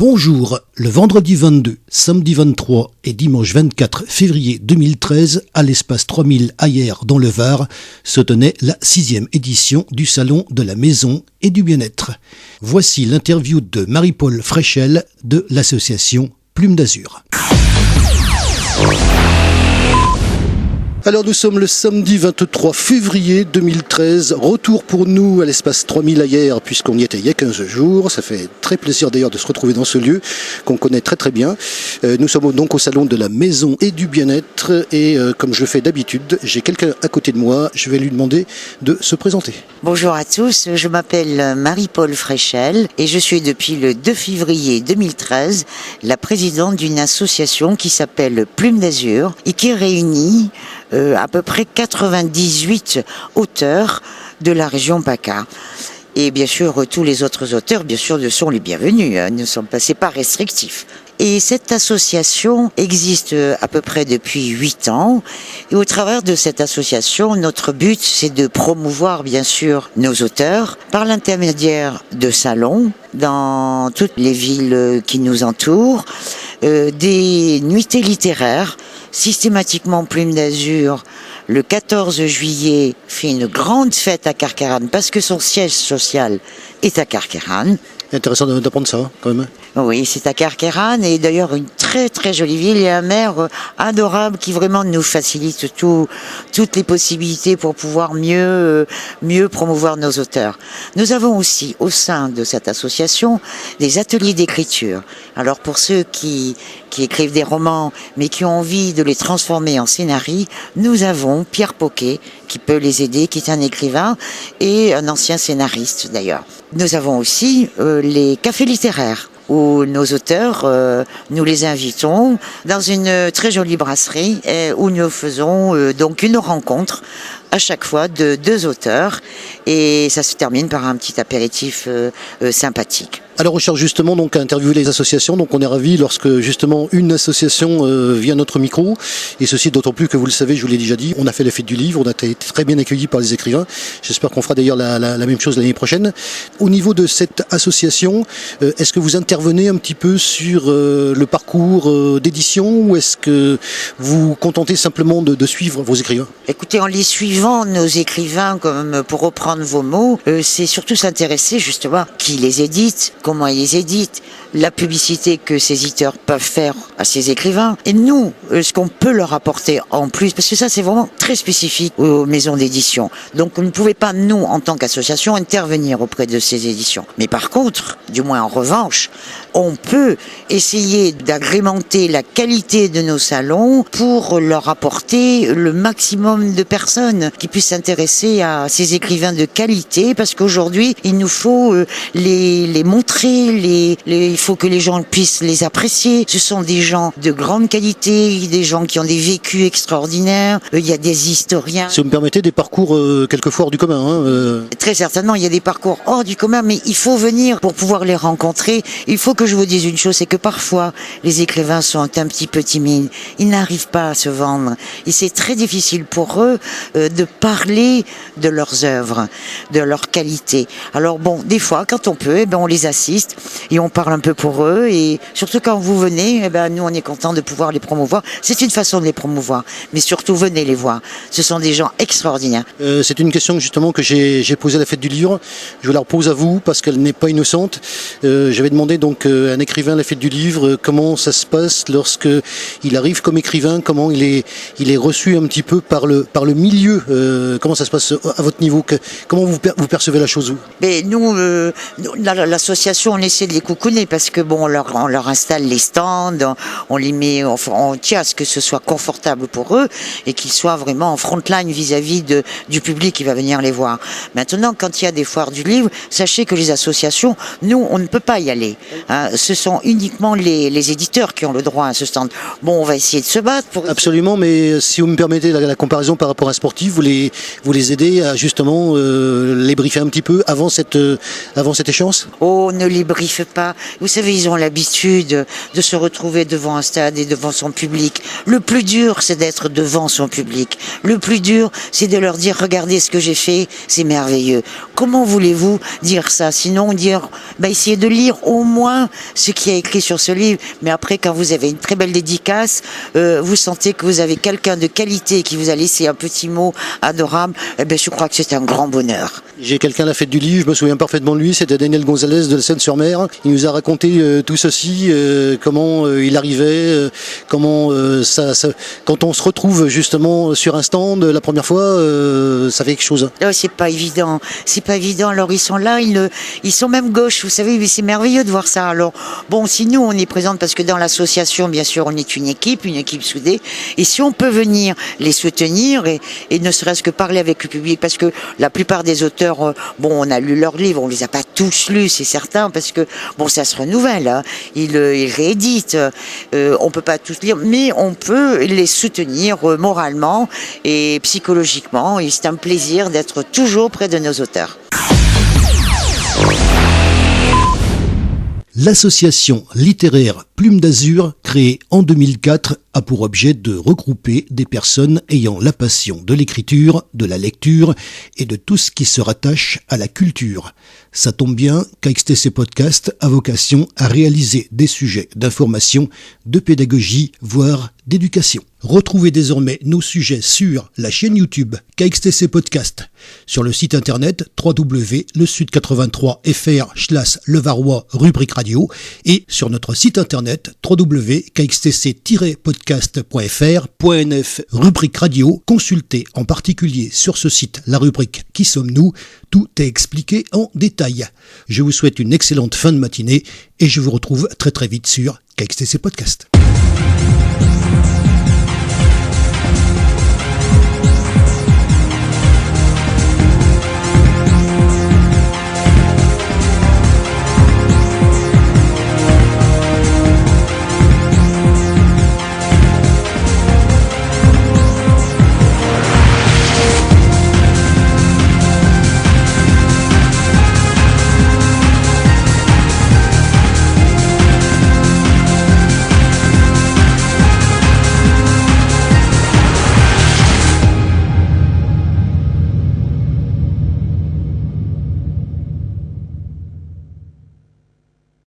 Bonjour, le vendredi 22, samedi 23 et dimanche 24 février 2013, à l'espace 3000 Ayer dans le Var, se tenait la 6e édition du Salon de la Maison et du Bien-être. Voici l'interview de Marie-Paul Fréchel de l'association Plume d'Azur. Alors nous sommes le samedi 23 février 2013, retour pour nous à l'espace 3000 Ayer puisqu'on y était il y a 15 jours, ça fait très plaisir d'ailleurs de se retrouver dans ce lieu qu'on connaît très très bien. Nous sommes donc au salon de la maison et du bien-être et comme je le fais d'habitude, j'ai quelqu'un à côté de moi, je vais lui demander de se présenter. Bonjour à tous, je m'appelle Marie-Paul Fréchel et je suis depuis le 2 février 2013 la présidente d'une association qui s'appelle Plume d'Azur et qui réunit à peu près 98 auteurs de la région PACA. Et bien sûr, tous les autres auteurs, bien sûr, sont les bienvenus. C'est pas restrictif. Et cette association existe à peu près depuis 8 ans. Et au travers de cette association, notre but, c'est de promouvoir, bien sûr, nos auteurs par l'intermédiaire de salons dans toutes les villes qui nous entourent, des nuitées littéraires. Systématiquement, Plume d'Azur, le 14 juillet, fait une grande fête à Carqueiranne parce que son siège social est à Carqueiranne. Intéressant d'apprendre ça, quand même. Oui, c'est à Carqueiranne et d'ailleurs une très très jolie ville et un maire adorable qui vraiment nous facilite toutes les possibilités pour pouvoir mieux promouvoir nos auteurs. Nous avons aussi au sein de cette association des ateliers d'écriture. Alors pour ceux qui écrivent des romans mais qui ont envie de les transformer en scénarii, nous avons Pierre Poquet qui peut les aider, qui est un écrivain et un ancien scénariste d'ailleurs. Nous avons aussi les cafés littéraires où nos auteurs, nous les invitons dans une très jolie brasserie où nous faisons donc une rencontre à chaque fois de 2 auteurs et ça se termine par un petit apéritif sympathique. Alors on cherche justement donc à interviewer les associations, donc on est ravis lorsque justement une association vient à notre micro, et ceci d'autant plus que vous le savez, je vous l'ai déjà dit, on a fait la fête du livre, on a été très bien accueillis par les écrivains, j'espère qu'on fera d'ailleurs la même chose l'année prochaine. Au niveau de cette association, est-ce que vous intervenez un petit peu sur le parcours d'édition ou est-ce que vous contentez simplement de suivre vos écrivains? Écoutez, en les suivant, nos écrivains, comme pour reprendre vos mots, c'est surtout s'intéresser justement qui les édite, comment ils les éditent, la publicité que ces éditeurs peuvent faire à ces écrivains. Et nous, ce qu'on peut leur apporter en plus, parce que ça c'est vraiment très spécifique aux maisons d'édition. Donc on ne pouvait pas, nous, en tant qu'association, intervenir auprès de ces éditions. Mais par contre, du moins en revanche, on peut essayer d'agrémenter la qualité de nos salons pour leur apporter le maximum de personnes qui puissent s'intéresser à ces écrivains de qualité, parce qu'aujourd'hui, il nous faut les montrer, il faut que les gens puissent les apprécier. Ce sont des gens de grande qualité, des gens qui ont des vécus extraordinaires, il y a des historiens. Si vous me permettez, des parcours quelquefois hors du commun. Très certainement, il y a des parcours hors du commun, mais il faut venir pour pouvoir les rencontrer. Il faut que je vous dise une chose, c'est que parfois, les écrivains sont un petit peu timides. Ils n'arrivent pas à se vendre. Et c'est très difficile pour eux de parler de leurs œuvres, de leur qualité. Alors bon, des fois, quand on peut, on les assiste et on parle un peu pour eux. Et surtout quand vous venez, nous, on est content de pouvoir les promouvoir. C'est une façon de les promouvoir. Mais surtout, venez les voir. Ce sont des gens extraordinaires. C'est une question justement que j'ai posée à la fête du livre. Je la repose à vous parce qu'elle n'est pas innocente. J'avais demandé donc à un écrivain à la fête du livre comment ça se passe lorsque il arrive comme écrivain, comment il est reçu un petit peu par le milieu. Comment ça se passe à votre niveau? Comment vous percevez la chose? Mais nous, l'association, on essaie de les coucouner parce que bon, on leur installe les stands, on les met, on tient à ce que ce soit confortable pour eux et qu'ils soient vraiment en front line vis-à-vis du public qui va venir les voir. Maintenant, quand il y a des foires du livre, sachez que les associations, nous, on ne peut pas y aller. Ce sont uniquement les éditeurs qui ont le droit à ce stand. Bon, on va essayer de se battre pour... Absolument, mais si vous me permettez la comparaison par rapport à un sportif, vous les aidez à justement les briefer un petit peu avant cette échéance? On ne les briefe pas. Vous savez, ils ont l'habitude de se retrouver devant un stade et devant son public. Le plus dur, c'est d'être devant son public. Le plus dur, c'est de leur dire, regardez ce que j'ai fait, c'est merveilleux. Comment voulez-vous dire ça? Sinon, essayez de lire au moins ce qui est écrit sur ce livre. Mais après, quand vous avez une très belle dédicace, vous sentez que vous avez quelqu'un de qualité qui vous a laissé un petit mot adorable, je crois que c'est un grand bonheur. J'ai quelqu'un à la fête du livre, je me souviens parfaitement de lui, c'était Daniel Gonzalez de la Seine-sur-Mer. Il nous a raconté tout ceci, comment il arrivait, comment quand on se retrouve justement sur un stand la première fois, ça fait quelque chose. C'est pas évident. Alors ils sont là, ils sont même gauches, vous savez, mais c'est merveilleux de voir ça. Alors bon, si nous on est présente parce que dans l'association, bien sûr, on est une équipe soudée, et si on peut venir les soutenir et ne serait-ce que parler avec le public, parce que la plupart des auteurs, on a lu leurs livres, on les a pas tous lus, c'est certain, parce que ça se renouvelle, hein. Ils rééditent, on peut pas tous lire, mais on peut les soutenir moralement et psychologiquement, et c'est un plaisir d'être toujours près de nos auteurs. L'association littéraire Plume d'Azur, créée en 2004, a pour objet de regrouper des personnes ayant la passion de l'écriture, de la lecture et de tout ce qui se rattache à la culture. Ça tombe bien, KXTC Podcast a vocation à réaliser des sujets d'information, de pédagogie, voire d'éducation. Retrouvez désormais nos sujets sur la chaîne YouTube KXTC Podcast, sur le site internet www.lesud83fr/levarois rubrique radio et sur notre site internet www.kxtc-podcast.fr.nf rubrique radio. Consultez en particulier sur ce site la rubrique Qui sommes-nous? Tout est expliqué en détail. Je vous souhaite une excellente fin de matinée et je vous retrouve très très vite sur KXTC Podcast.